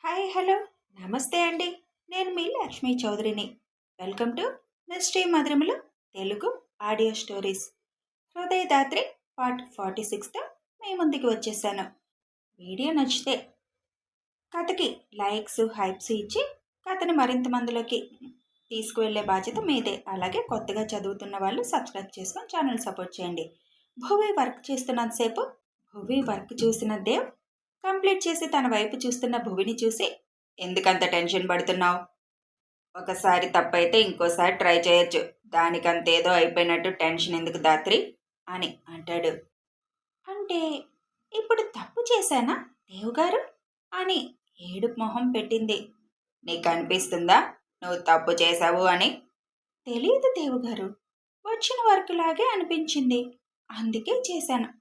Hi hello నమస్తే అండి. నేను మీ లక్ష్మీ చౌదరిని. వెల్కమ్ టు మిస్టరీ మధురములు తెలుగు ఆడియో స్టోరీస్. హృదయదాత్రి పార్ట్ 46తో మీ ముందుకు వచ్చేసాను. వీడియో నచ్చితే కథకి లైక్స్ హైప్స్ ఇచ్చి కథని మరింత మందిలోకి తీసుకువెళ్ళే బాధ్యత మీదే. అలాగే కొత్తగా చదువుతున్న వాళ్ళు సబ్స్క్రైబ్ చేసుకొని ఛానల్ సపోర్ట్ చేయండి. భువి వర్క్ చేస్తున్నంతసేపు భువి వర్క్ చూసిన దేవ్ కంప్లీట్ చేసి తన వైపు చూస్తున్న భువిని చూసి, ఎందుకంత టెన్షన్ పడుతున్నావు? ఒకసారి తప్పైతే ఇంకోసారి ట్రై చేయొచ్చు, దానికంతేదో అయిపోయినట్టు టెన్షన్ ఎందుకు దాత్రి అని అంటాడు. అంటే ఇప్పుడు తప్పు చేశానా దేవుగారు అని ఏడుపు మొహం పెట్టింది. నీకు అనిపిస్తుందా నువ్వు తప్పు చేశావు అని? తెలియదు దేవుగారు, వచ్చిన వర్క్ లాగే అనిపించింది, అందుకే చేశాను.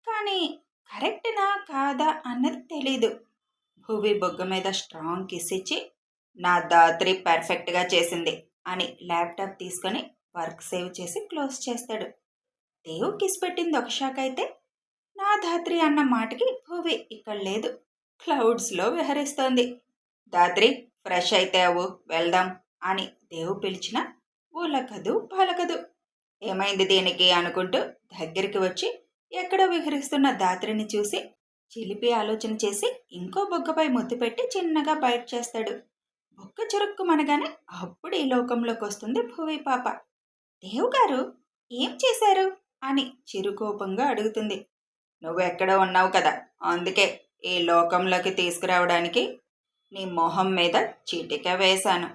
కానీ కరెక్ట్నా కాదా అన్నది తెలీదు. భువి బొగ్గ మీద స్ట్రాంగ్ కిస్ ఇచ్చి, నా దాత్రి పర్ఫెక్ట్గా చేసింది అని ల్యాప్టాప్ తీసుకొని వర్క్ సేవ్ చేసి క్లోజ్ చేస్తాడు. దేవు కిస్ పెట్టింది ఒక షాక్ అయితే, నా ధాత్రి అన్న మాటకి భువి ఇక్కడ లేదు, క్లౌడ్స్లో విహరిస్తోంది. దాత్రి ఫ్రెష్ అయితే అవు, వెళ్దాం అని దేవు పిలిచిన ఊలకదు పలకదు. ఏమైంది దీనికి అనుకుంటూ దగ్గరికి వచ్చి ఎక్కడో విహరిస్తున్న దాత్రిని చూసి చిలిపి ఆలోచన చేసి ఇంకో బొగ్గపై ముద్దు పెట్టి చిన్నగా బయట చేస్తాడు. బొగ్గ చురుక్కుమనగానే అప్పుడు ఈ లోకంలోకి వస్తుంది భువి పాప. దేవుగారు ఏం చేశారు అని చిరుకోపంగా అడుగుతుంది. నువ్వెక్కడ ఉన్నావు కదా, అందుకే ఈ లోకంలోకి తీసుకురావడానికి నీ మొహం మీద చిటిక వేశాను.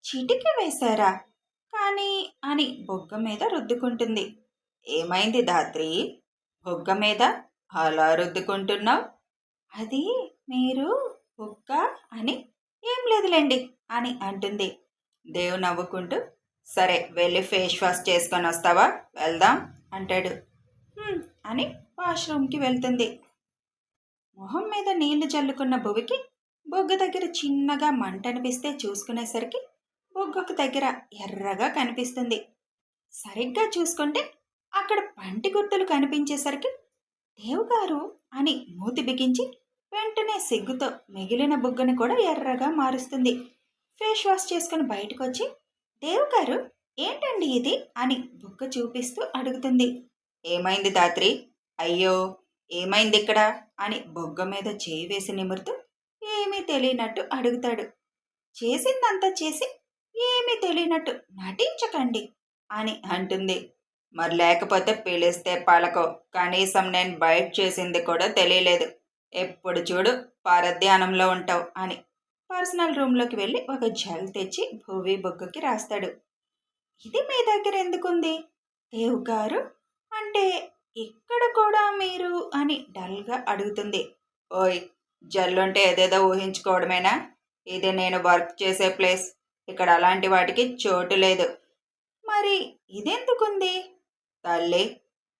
చిటిక వేశారా? కానీ అని బొగ్గ మీద రుద్దుకుంటుంది. ఏమైంది ధాత్రి, బొగ్గ మీద అలా రుద్దుకుంటున్నావు? అది మీరు బొగ్గ అని ఏం లేదులేండి అని అంటుంది. దేవ్ నవ్వుకుంటూ, సరే వెళ్ళి ఫేస్ వాష్ చేసుకొని వస్తావా, వెళ్దాం అంటాడు. అని వాష్రూమ్కి వెళ్తుంది. మొహం మీద నీళ్లు జల్లుకున్న భువికి బొగ్గ దగ్గర చిన్నగా మంట అనిపిస్తే చూసుకునేసరికి బొగ్గకు దగ్గర ఎర్రగా కనిపిస్తుంది. సరిగ్గా చూసుకుంటే అక్కడ పంటి గుర్తులు కనిపించేసరికి దేవుగారు అని మూతి బిగించి వెంటనే సిగ్గుతో మిగిలిన బుగ్గని కూడా ఎర్రగా మారుస్తుంది. ఫేస్ వాష్ చేసుకుని బయటకు వచ్చి, దేవుగారు ఏంటండి ఇది అని బుగ్గ చూపిస్తూ అడుగుతుంది. ఏమైంది దాత్రి? అయ్యో ఏమైంది ఇక్కడ అని బొగ్గ మీద చేయి వేసి నిమురుతూ ఏమీ తెలియనట్టు అడుగుతాడు. చేసిందంతా చేసి ఏమీ తెలియనట్టు నటించకండి అని అంటుంది. మరి లేకపోతే పిలిస్తే పలకో, కనీసం నేను బయట చేసింది కూడా తెలియలేదు, ఎప్పుడు చూడు పరధ్యానంలో ఉంటావు అని పర్సనల్ రూమ్లోకి వెళ్ళి ఒక జెల్ తెచ్చి భువి బొగ్గకి రాస్తాడు. ఇది మీ దగ్గర ఎందుకుంది దేవుగారు? అంటే ఇక్కడ కూడా మీరు అని డల్గా అడుగుతుంది. ఓయ్, జల్లుంటే ఏదేదో ఊహించుకోవడమేనా? ఇది నేను వర్క్ చేసే ప్లేస్, ఇక్కడ అలాంటి వాటికి చోటు లేదు. మరి ఇదెందుకుంది? తల్లి,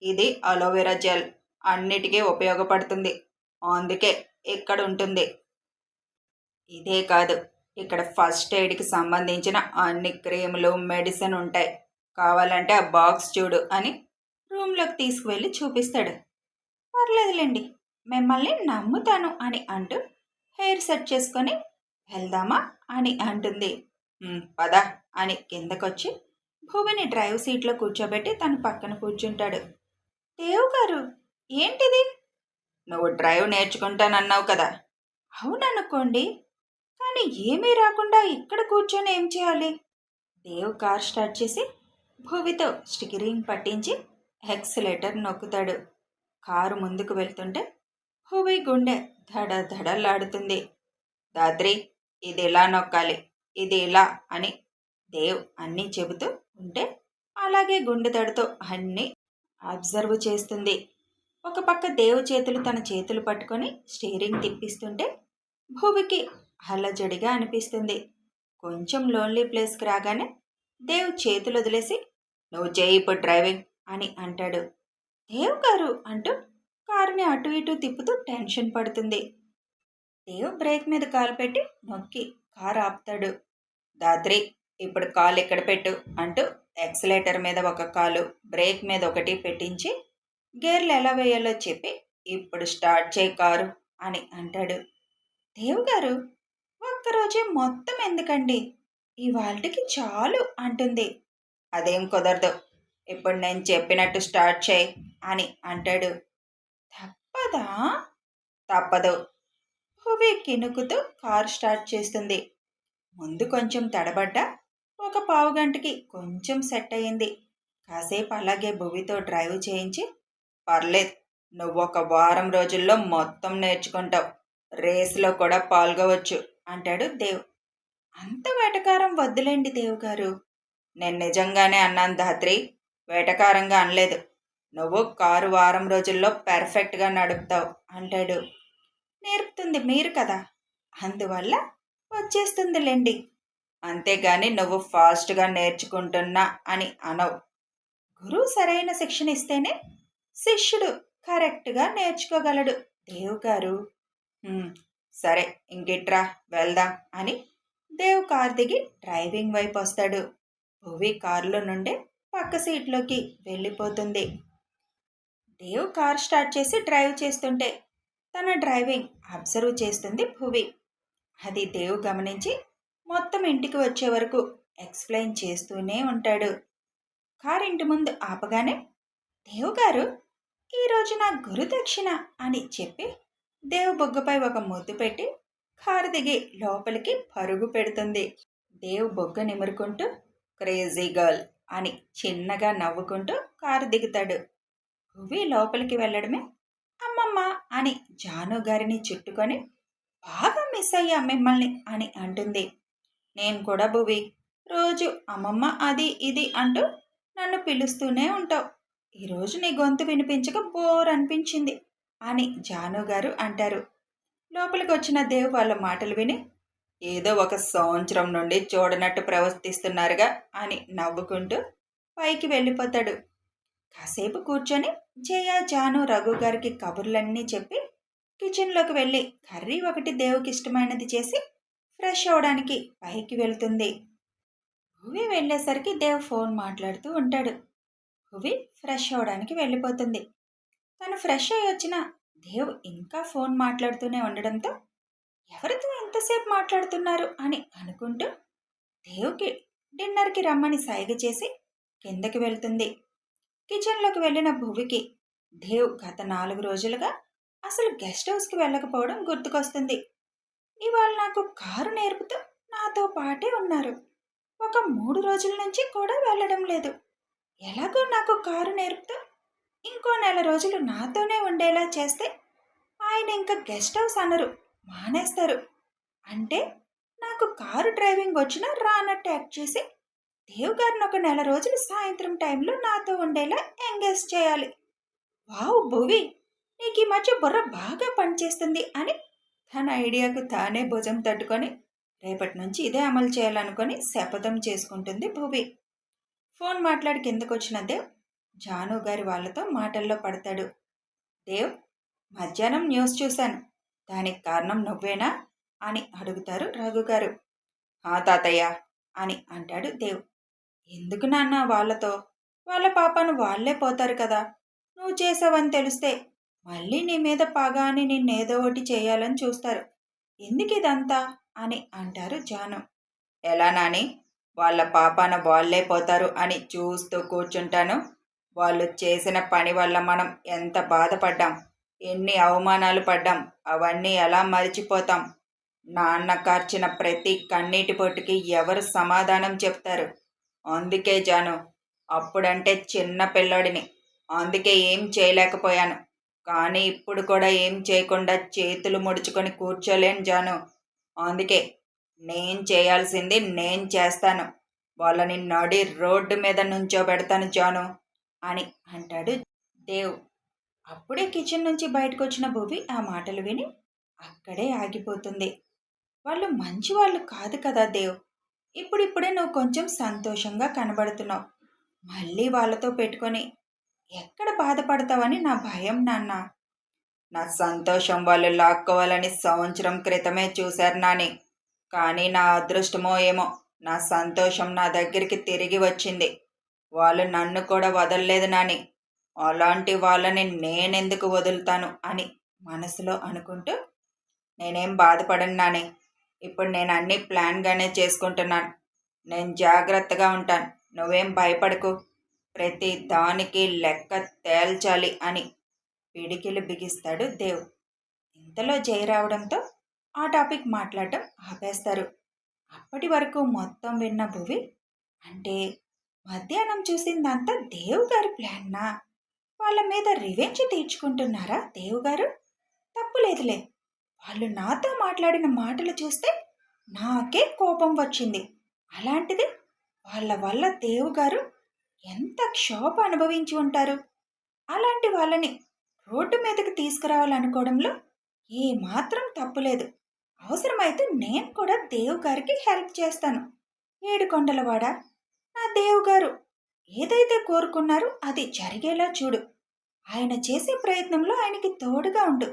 ఇది అలోవెరా జెల్, అన్నిటికీ ఉపయోగపడుతుంది, అందుకే ఇక్కడ ఉంటుంది. ఇదే కాదు, ఇక్కడ ఫస్ట్ ఎయిడ్కి సంబంధించిన అన్ని క్రీములు మెడిసిన్ ఉంటాయి, కావాలంటే ఆ బాక్స్ చూడు అని రూమ్లోకి తీసుకువెళ్ళి చూపిస్తాడు. పర్లేదులేండి, మిమ్మల్ని నమ్ముతాను అని అంటూ హెయిర్ సెట్ చేసుకొని వెళ్దామా అని అంటుంది. పద అని కిందకొచ్చి భువిని డ్రైవ్ సీట్లో కూర్చోబెట్టి తన పక్కన కూర్చుంటాడు. దేవుగారు ఏంటిది? నువ్వు డ్రైవ్ నేర్చుకుంటానన్నావు కదా. అవుననుకోండి, కానీ ఏమీ రాకుండా ఇక్కడ కూర్చొని ఏం చేయాలి? దేవ్ కార్ స్టార్ట్ చేసి భువితో స్టికరింగ్ పట్టించి ఎక్సిలేటర్ నొక్కుతాడు. కారు ముందుకు వెళ్తుంటే భువి గుండె ధడ ధడలాడుతుంది. దాత్రి, ఇది ఇలా నొక్కాలి, ఇది ఇలా అని దేవ్ అన్నీ చెబుతూ ఉంటే అలాగే గుండె దడతో అన్నీ అబ్జర్వ్ చేస్తుంది. ఒక పక్క దేవ్ చేతులు తన చేతులు పట్టుకొని స్టీరింగ్ తిప్పిస్తుంటే భువికి అల్లజడిగా అనిపిస్తుంది. కొంచెం లోన్లీ ప్లేస్కి రాగానే దేవ్ చేతులు వదిలేసి, నువ్వు చేయి ఇప్పుడు డ్రైవింగ్ అని అంటాడు. దేవ్ గారు అంటూ కారుని అటు ఇటు తిప్పుతూ టెన్షన్ పడుతుంది. దేవ్ బ్రేక్ మీద కాలు పెట్టి నొక్కి కారు ఆపుతాడు. దాత్రి, ఇప్పుడు కాలు ఇక్కడ పెట్టు అంటూ ఎక్సలేటర్ మీద ఒక కాలు, బ్రేక్ మీద ఒకటి పెట్టించి గేర్లు ఎలా వేయాలో చెప్పి, ఇప్పుడు స్టార్ట్ చేయి కారు అని అంటాడు. దేవ్ గారు ఒక్కరోజే మొత్తం ఎందుకండి, ఇవాల్టికి చాలు అంటుంది. అదేం కుదరదు, ఇప్పుడు నేను చెప్పినట్టు స్టార్ట్ చేయి అని అంటాడు. తప్పదా? తప్పదు. భువి కినుకుతూ కారు స్టార్ట్ చేస్తుంది. ముందు కొంచెం తడబడ్డా ఒక పావుగంటకి కొంచెం సెట్ అయింది. కాసేపు అలాగే భువితో డ్రైవ్ చేయించి, పర్లేదు, నువ్వు ఒక వారం రోజుల్లో మొత్తం నేర్చుకుంటావు, రేసులో కూడా పాల్గొవచ్చు అంటాడు దేవ్. అంత వేటకారం వద్దులేండి దేవ్ గారు. నేను నిజంగానే అన్నాను ధాత్రి, వేటకారంగా అనలేదు. నువ్వు కారు వారం రోజుల్లో పెర్ఫెక్ట్గా నడుపుతావు అంటాడు. నేర్పుతుంది మీరు కదా, అందువల్ల వచ్చేస్తుందిలేండి. అంతేగాని నువ్వు ఫాస్ట్గా నేర్చుకుంటున్నా అని అనవు. గురువు సరైన శిక్షణ ఇస్తేనే శిష్యుడు కరెక్ట్గా నేర్చుకోగలడు దేవ్ గారు. సరే, ఇంకిట్రా వెళ్దాం అని దేవ్ కార్ దిగి డ్రైవింగ్ వైపు వస్తాడు. భువి కారులో నుండి పక్క సీట్లోకి వెళ్ళిపోతుంది. దేవ్ కార్ స్టార్ట్ చేసి డ్రైవ్ చేస్తుంటే తన డ్రైవింగ్ అబ్జర్వ్ చేస్తుంది భువి. అది దేవ్ గమనించి మొత్తం ఇంటికి వచ్చే వరకు ఎక్స్ప్లెయిన్ చేస్తూనే ఉంటాడు. కార్ ఇంటి ముందు ఆపగానే, దేవ్ గారు, ఈరోజు నా గురుదక్షిణ అని చెప్పి దేవ్ బొగ్గపై ఒక ముద్దు పెట్టి కారు దిగి లోపలికి పరుగు పెడుతుంది. దేవ్ బొగ్గ నిమురుకుంటూ క్రేజీ గర్ల్ అని చిన్నగా నవ్వుకుంటూ కారు దిగుతాడు. భువి లోపలికి వెళ్ళడమే అమ్మమ్మ అని జాను గారిని చుట్టుకొని, బాగా మిస్ అయ్యా మిమ్మల్ని అని అంటుంది. నేను కూడా భువి, రోజు అమ్మమ్మ అది ఇది అంటూ నన్ను పిలుస్తూనే ఉంటావు. ఈరోజు నీ గొంతు వినిపించక బోర్ అనిపించింది అని జాను గారు అంటారు. లోపలికి వచ్చిన దేవ్ వాళ్ళ మాటలు విని, ఏదో ఒక సంవత్సరం నుండి చూడనట్టు ప్రవర్తిస్తున్నారుగా అని నవ్వుకుంటూ పైకి వెళ్ళిపోతాడు. కాసేపు కూర్చొని జయ, జాను, రఘు గారికి కబుర్లన్నీ చెప్పి కిచెన్లోకి వెళ్ళి కర్రీ ఒకటి దేవుకి ఇష్టమైనది చేసి ఫ్రెష్ అవడానికి పైకి వెళ్తుంది. భువి వెళ్ళేసరికి దేవ్ ఫోన్ మాట్లాడుతూ ఉంటాడు. భువి ఫ్రెష్ అవడానికి వెళ్ళిపోతుంది. తను ఫ్రెష్ అయ్యి వచ్చిన దేవ్ ఇంకా ఫోన్ మాట్లాడుతూనే ఉండడంతో ఎవరితో ఎంతసేపు మాట్లాడుతున్నారు అని అనుకుంటూ దేవ్కి డిన్నర్కి రమ్మని సైగ చేసి కిందకి వెళ్తుంది. కిచెన్లోకి వెళ్ళిన భువికి దేవ్ గత 4 రోజులుగా అసలు గెస్ట్ హౌస్కి వెళ్ళకపోవడం గుర్తుకొస్తుంది. ఇవాళ నాకు కారు నేర్పుతూ నాతో పాటే ఉన్నారు. ఒక 3 రోజుల నుంచి కూడా వెళ్ళడం లేదు. ఎలాగో నాకు కారు నేర్పుతూ ఇంకో 1 రోజులు నాతోనే ఉండేలా చేస్తే ఆయన ఇంకా గెస్ట్ హౌస్ అనరు, మానేస్తారు. అంటే నాకు కారు డ్రైవింగ్ వచ్చినా రానట్టు యాక్ట్ చేసి దేవ్ గారిని ఒక 1 రోజులు సాయంత్రం టైంలో నాతో ఉండేలా ఎంగేజ్ చేయాలి. వావ్ భువి, నీకు ఈ మధ్య బుర్ర బాగా పనిచేస్తుంది అని తన ఐడియాకు తానే భుజం తట్టుకొని రేపటి నుంచి ఇదే అమలు చేయాలనుకొని శపథం చేసుకుంటుంది భువి. ఫోన్ మాట్లాడి కిందకొచ్చిన దేవ్ జాను గారి వాళ్ళతో మాటల్లో పడతాడు. దేవ్, మధ్యాహ్నం న్యూస్ చూశాను, దానికి కారణం నువ్వేనా అని అడుగుతారు రఘు గారు. తాతయ్య అని అంటాడు దేవ్. ఎందుకు నాన్న వాళ్ళతో, వాళ్ళ పాపను వాళ్లే పోతారు కదా, నువ్వు చేసావని తెలిస్తే మళ్ళీ నీ మీద పగ అని నిన్నేదో ఒకటి చేయాలని చూస్తారు, ఎందుకు ఇదంతా అని అంటారు జాను. ఎలా నాని, వాళ్ళ పాపాన వాళ్ళే పోతారు అని చూస్తూ కూర్చుంటాను? వాళ్ళు చేసిన పని వల్ల మనం ఎంత బాధపడ్డాం, ఎన్ని అవమానాలు పడ్డాం, అవన్నీ ఎలా మరిచిపోతాం? నాన్న కార్చిన ప్రతి కన్నీటి పొట్టుకి ఎవరు సమాధానం చెప్తారు? అందుకే జాను, అప్పుడంటే చిన్న పిల్లోడిని, అందుకే ఏం చేయలేకపోయాను. కానీ ఇప్పుడు కూడా ఏం చేయకుండా చేతులు ముడుచుకొని కూర్చోలేను జాను. అందుకే నేను చేయాల్సింది నేను చేస్తాను. వాళ్ళని నడి రోడ్డు మీద నుంచోబెడతాను జాను అని అంటాడు దేవ్. అప్పుడే కిచెన్ నుంచి బయటకు వచ్చిన భువి ఆ మాటలు విని అక్కడే ఆగిపోతుంది. వాళ్ళు మంచి వాళ్ళు కాదు కదా దేవ్, ఇప్పుడిప్పుడే నువ్వు కొంచెం సంతోషంగా కనబడుతున్నావు. మళ్ళీ వాళ్ళతో పెట్టుకొని ఎక్కడ బాధపడతావని నా భయం నాన్న. నా సంతోషం వాళ్ళు లాక్కోవాలని సంవత్సరం క్రితమే చూశారు నాని. కానీ నా అదృష్టమో ఏమో, నా సంతోషం నా దగ్గరికి తిరిగి వచ్చింది. వాళ్ళు నన్ను కూడా వదలలేదు నాని. అలాంటి వాళ్ళని నేనెందుకు వదులుతాను అని మనసులో అనుకుంటూ, నేనేం బాధపడను నాని, ఇప్పుడు నేను అన్నీ ప్లాన్గానే చేసుకుంటున్నాను. నేను జాగ్రత్తగా ఉంటాను. నువ్వేం భయపడకు. ప్రతి దానికి లెక్క తేల్చాలి అని పిడికిలు బిగిస్తాడు దేవ్. ఇంతలో జై రావడంతో ఆ టాపిక్ మాట్లాడటం ఆపేస్తారు. అప్పటి వరకు మొత్తం విన్న భువి, అంటే మధ్యాహ్నం చూసిందంతా దేవ్ గారి ప్లాన్నా? వాళ్ళ మీద రివెంజ్ తీర్చుకుంటున్నారా దేవ్ గారు? తప్పులేదులే. వాళ్ళు నాతో మాట్లాడిన మాటలు చూస్తే నాకే కోపం వచ్చింది. అలాంటిది వాళ్ళ వల్ల దేవ్ గారు ఎంత క్షోభ అనుభవించి ఉంటారు. అలాంటి వాళ్ళని రోడ్డు మీదకి తీసుకురావాలనుకోవడంలో ఏమాత్రం తప్పులేదు. అవసరమైతే నేను కూడా దేవ్ గారికి హెల్ప్ చేస్తాను. ఏడుకొండలవాడ, నా దేవ్ గారు ఏదైతే కోరుకున్నారో అది జరిగేలా చూడు. ఆయన చేసే ప్రయత్నంలో ఆయనకి తోడుగా ఉండు.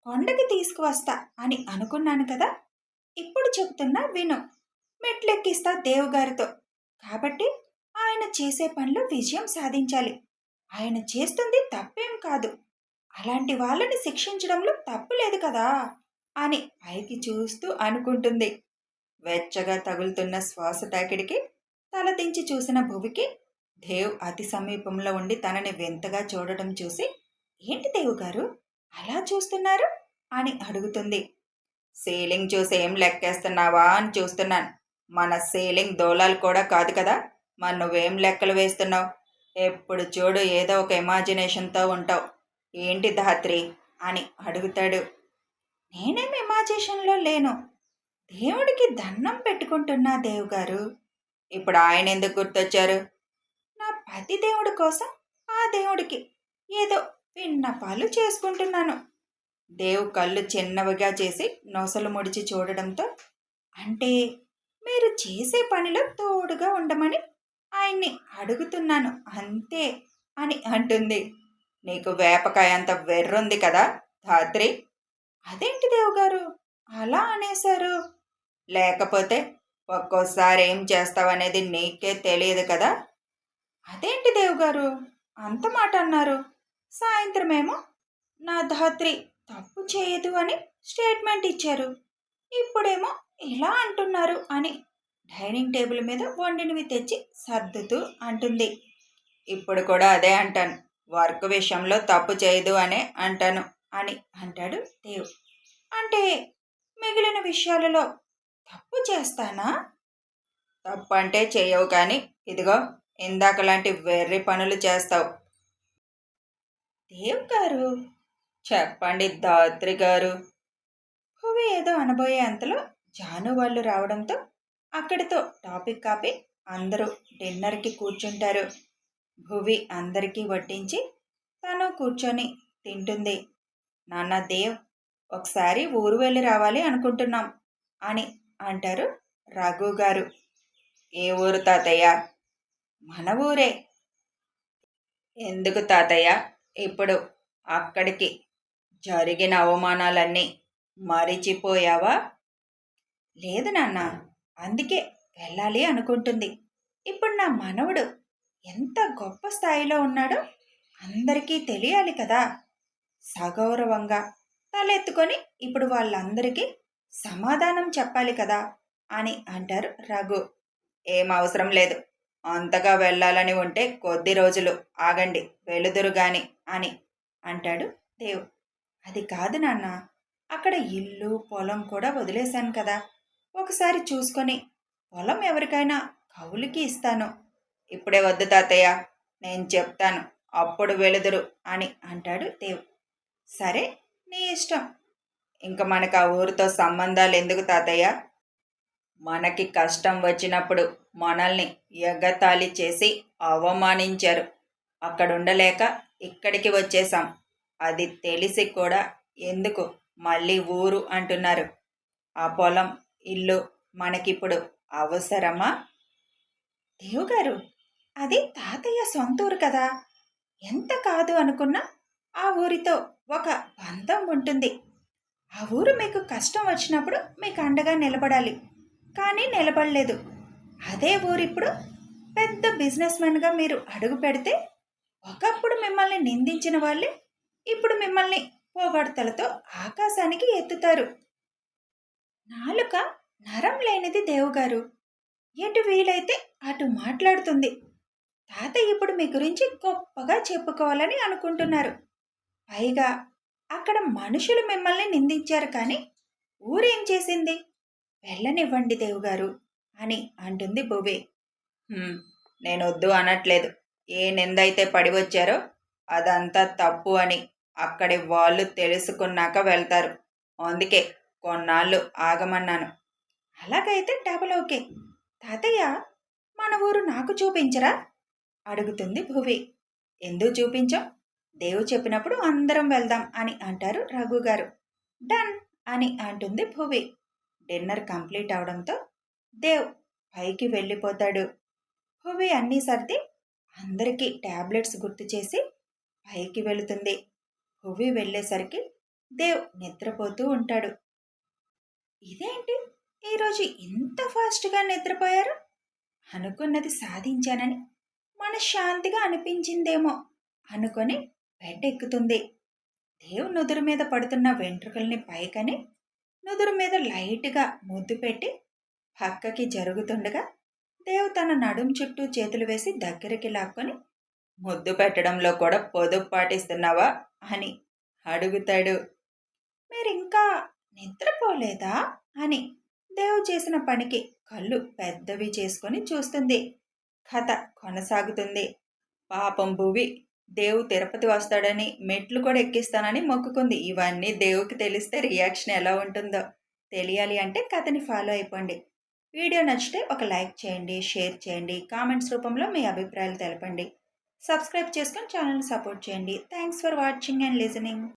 కొండకి తీసుకువస్తా అని అనుకున్నాను కదా. ఇప్పుడు చెప్తున్నా విను. మెట్లెక్కిస్తా దేవ్ గారితో. కాబట్టి ఆయన చేసే పనిలో విజయం సాధించాలి. ఆయన చేస్తుంది తప్పేం కాదు. అలాంటి వాళ్ళని శిక్షించడంలో తప్పు లేదు కదా అని పైకి చూస్తూ అనుకుంటుంది. వెచ్చగా తగులుతున్న శ్వాస తాకిడికి తల దించి చూసిన భువికి దేవ్ అతి సమీపంలో ఉండి తనని వింతగా చూడటం చూసి, ఏంటి దేవ్ గారు అలా చూస్తున్నారు అని అడుగుతుంది. సీలింగ్ చూసి ఏం లెక్కేస్తున్నావా అని చూస్తున్నాను. మన సీలింగ్ దోలాలు కూడా కాదు కదా, మరి నువ్వేం లెక్కలు వేస్తున్నావు? ఎప్పుడు చూడు ఏదో ఒక ఇమాజినేషన్తో ఉంటావు. ఏంటి ధాత్రి అని అడుగుతాడు. నేనేం ఇమాజినేషన్లో లేను. దేవుడికి దండం పెట్టుకుంటున్నా దేవ్ గారు. ఇప్పుడు ఆయన ఎందుకు గుర్తొచ్చారు? నా పతి దేవుడి కోసం ఆ దేవుడికి ఏదో విన్నపాలు చేసుకుంటున్నాను. దేవ్ కళ్ళు చిన్నవిగా చేసి నొసలు ముడిచి చూడడంతో, అంటే మీరు చేసే పనిలో తోడుగా ఉండమని ఆయన్ని అడుగుతున్నాను అంతే అని అంటుంది. నీకు వేపకాయ అంత వెర్రుంది కదా ధాత్రి. అదేంటి దేవ్ గారు అలా అనేశారు? లేకపోతే ఒక్కోసారి ఏం చేస్తావనేది నీకే తెలియదు కదా. అదేంటి దేవ్ గారు అంత మాట అన్నారు? సాయంత్రమేమో నా ధాత్రి తప్పు చేయదు అని స్టేట్మెంట్ ఇచ్చారు. ఇప్పుడేమో ఇలా అంటున్నారు అని డైనింగ్ టేబుల్ మీద వండినవి తెచ్చి సర్దుతూ అంటుంది. ఇప్పుడు కూడా అదే అంటాను. వర్క్ విషయంలో తప్పు చేయదు అనే అంటాను అని అంటాడు దేవ్. అంటే మిగిలిన విషయాలలో తప్పు చేస్తానా? తప్పు అంటే చేయవు, కానీ ఇదిగో ఇందాకలాంటి వెర్రి పనులు చేస్తావు. దేవ్ గారు చెప్పండి ధాత్రి గారు. భువి ఏదో అనబోయే అంతలో జాను వాళ్ళు రావడంతో అక్కడితో టాపిక్ ఆపి అందరూ డిన్నర్కి కూర్చుంటారు. భువి అందరికీ వడ్డించి తను కూర్చొని తింటుంది. నాన్న దేవ్, ఒకసారి ఊరు వెళ్ళి రావాలి అనుకుంటున్నాం అని అంటారు రఘు గారు. ఏ ఊరు తాతయ్య? మన ఊరే. ఎందుకు తాతయ్య? ఇప్పుడు అక్కడికి జరిగిన అవమానాలన్నీ మరిచిపోయావా? లేదు నాన్న, అందుకే వెళ్ళాలి అనుకుంటుంది. ఇప్పుడు నా మనవడు ఎంత గొప్ప స్థాయిలో ఉన్నాడో అందరికీ తెలియాలి కదా. సగౌరవంగా తలెత్తుకొని ఇప్పుడు వాళ్ళందరికీ సమాధానం చెప్పాలి కదా అని అంటారు రఘు. ఏం అవసరం లేదు. అంతగా వెళ్ళాలని ఉంటే కొద్ది రోజులు ఆగండి, వెలుదురు గాని అని అంటాడు దేవ్. అది కాదు నాన్న, అక్కడ ఇల్లు పొలం కూడా వదిలేశాను కదా. ఒకసారి చూసుకొని పొలం ఎవరికైనా కౌలుకి ఇస్తాను. ఇప్పుడే వద్దు తాతయ్య, నేను చెప్తాను అప్పుడు వెలుదురు అని అంటాడు దేవ్. సరే, నీ ఇష్టం. ఇంక మనకు ఆ ఊరితో సంబంధాలు ఎందుకు తాతయ్య? మనకి కష్టం వచ్చినప్పుడు మనల్ని ఎగతాళి చేసి అవమానించారు. అక్కడుండలేక ఇక్కడికి వచ్చేసాం. అది తెలిసి కూడా ఎందుకు మళ్ళీ ఊరు అంటున్నారు? ఆ పొలం ఇల్లు మనకిప్పుడు అవసరమా? దేవుగారు, అది తాతయ్య సొంతూరు కదా. ఎంత కాదు అనుకున్నా ఆ ఊరితో ఒక బంధం ఉంటుంది. ఆ ఊరు మీకు కష్టం వచ్చినప్పుడు మీకు అండగా నిలబడాలి, కానీ నిలబడలేదు. అదే ఊరిప్పుడు పెద్ద బిజినెస్ మ్యాన్గా మీరు అడుగు పెడితే ఒకప్పుడు మిమ్మల్ని నిందించిన వాళ్ళే ఇప్పుడు మిమ్మల్ని పోగొడతలతో ఆకాశానికి ఎత్తుతారు. నాలుక నరం లేనిది దేవుగారు. ఎటు వీలైతే అటు మాట్లాడుతుంది. తాతయ్య ఇప్పుడు మీ గురించి గొప్పగా చెప్పుకోవాలని అనుకుంటున్నారు. పైగా అక్కడ మనుషులు మిమ్మల్ని నిందించారు కానీ ఊరేం చేసింది? వెళ్ళనివ్వండి దేవుగారు అని అంటుంది భువి. నేనొద్దు అనట్లేదు. ఏ నిందైతే పడి వచ్చారో అదంతా తప్పు అని అక్కడి వాళ్ళు తెలుసుకున్నాక వెళ్తారు. అందుకే కొన్నాళ్ళు ఆగమన్నాను. అలాగైతే డబల్ ఓకే. తాతయ్య, మన ఊరు నాకు చూపించరా అడుగుతుంది భువి. ఎందుకు చూపించాం? దేవు చెప్పినప్పుడు అందరం వెళ్దాం అని అంటారు రఘు గారు. డన్ అని అంటుంది భువి. డిన్నర్ కంప్లీట్ అవడంతో దేవ్ పైకి వెళ్ళిపోతాడు. భువి అన్నీ సర్ది అందరికీ టాబ్లెట్స్ గుర్తు చేసి పైకి వెళుతుంది. భువి వెళ్ళేసరికి దేవ్ నిద్రపోతూ ఉంటాడు. ఇదేంటి ఈరోజు ఇంత ఫాస్ట్గా నిద్రపోయారు? అనుకున్నది సాధించానని మనశ్శాంతిగా అనిపించిందేమో అనుకొని బెడ్ ఎక్కుతుంది. దేవ్ నుదురు మీద పడుతున్న వెంట్రుకల్ని పైకని నుదురు మీద లైట్గా ముద్దు పెట్టి పక్కకి జరుగుతుండగా దేవ్ తన నడుం చుట్టూ చేతులు వేసి దగ్గరికి లాక్కొని ముద్దు పెట్టడంలో కూడా పొదుపు పాటిస్తున్నావా అని అడుగుతాడు. మీరింకా నిద్రపోలేదా అని దేవ్ చేసిన పనికి కళ్ళు పెద్దవి చేసుకొని చూస్తుంది. కథ కొనసాగుతుంది. పాపం భువి దేవు తిరుపతి వస్తాడని మెట్లు కూడా ఎక్కిస్తానని మొక్కుకుంది. ఇవన్నీ దేవుకి తెలిస్తే రియాక్షన్ ఎలా ఉంటుందో తెలియాలి అంటే కథని ఫాలో అయిపోండి. వీడియో నచ్చితే ఒక లైక్ చేయండి, షేర్ చేయండి, కామెంట్స్ రూపంలో మీ అభిప్రాయాలు తెలపండి. సబ్స్క్రైబ్ చేసుకొని ఛానల్ని సపోర్ట్ చేయండి. Thanks for watching and listening.